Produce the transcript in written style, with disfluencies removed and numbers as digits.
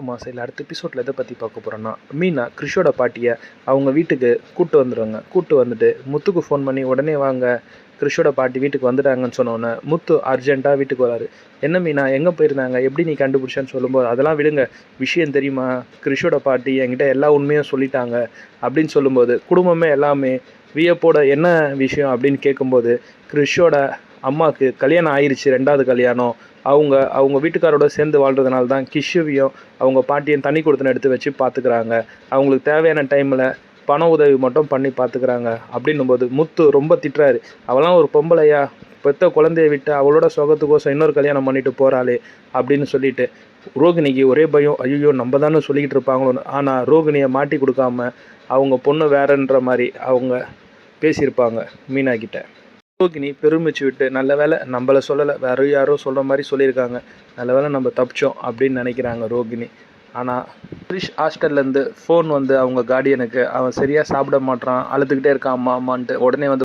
மாசையில் அடுத்த எபிசோடில் எதை பற்றி பார்க்க போகிறோன்னா, மீனா கிறிஷோட பாட்டியை அவங்க வீட்டுக்கு கூப்பிட்டு வந்துடுவாங்க. கூப்பிட்டு வந்துட்டு முத்துக்கு ஃபோன் பண்ணி உடனே வாங்க, கிறிஷோட பாட்டி வீட்டுக்கு வந்துட்டாங்கன்னு சொன்னோன்னே முத்து அர்ஜென்ட்டாக வீட்டுக்கு வராரு. என்ன மீனா எங்கே போயிருந்தாங்க, எப்படி நீ கண்டுபிடிச்சான்னு சொல்லும்போது, அதெல்லாம் விடுங்க, விஷயம் தெரியுமா, கிறிஷோட பாட்டி என்கிட்ட எல்லா உண்மையும் சொல்லிட்டாங்க அப்படின்னு சொல்லும்போது, குடும்பமே எல்லாமே வியப்போட என்ன விஷயம் அப்படின்னு கேட்கும்போது, கிறிஷோட அம்மாவுக்கு கல்யாணம் ஆயிடுச்சு, 2வது கல்யாணம். அவங்க வீட்டுக்காரோட சேர்ந்து வாழ்கிறதுனால தான் கிஷுவையும் அவங்க பாட்டியும் தனி கொடுத்தன எடுத்து வச்சு பார்த்துக்கிறாங்க. அவங்களுக்கு தேவையான டைமில் பண உதவி மட்டும் பண்ணி பார்த்துக்கிறாங்க அப்படின்னும்போது முத்து ரொம்ப திட்டுறாரு. அவளாம் ஒரு பொம்பளையா, பெத்த குழந்தைய விட்டு அவளோட சுகத்துக்கோசம் இன்னொரு கல்யாணம் பண்ணிட்டு போகிறாளே அப்படின்னு சொல்லிட்டு ரோகிணிக்கு ஒரே பயம், ஐயோ நம்ம தானே சொல்லிக்கிட்டு இருப்பாங்களோன்னு. ஆனால் ரோகிணியை மாட்டி கொடுக்காம அவங்க பொண்ணு வேறன்ற மாதிரி அவங்க பேசியிருப்பாங்க மீனா கிட்ட. ரோகிணி பெருமிச்சு விட்டு, நல்ல வேலை நம்மளை சொல்லலை, வேற யாரோ சொல்கிற மாதிரி சொல்லியிருக்காங்க, நல்ல வேலை நம்ம தப்பிச்சோம் அப்படின்னு நினைக்கிறாங்க ரோகிணி. ஆனால் கிரிஷ் ஹாஸ்டல்லேருந்து ஃபோன் வந்து அவங்க கார்டியனுக்கு, அவன் சரியாக சாப்பிட மாட்டான், அழுதுகிட்டே இருக்கான் அம்மா அம்மான்ட்டு. உடனே வந்து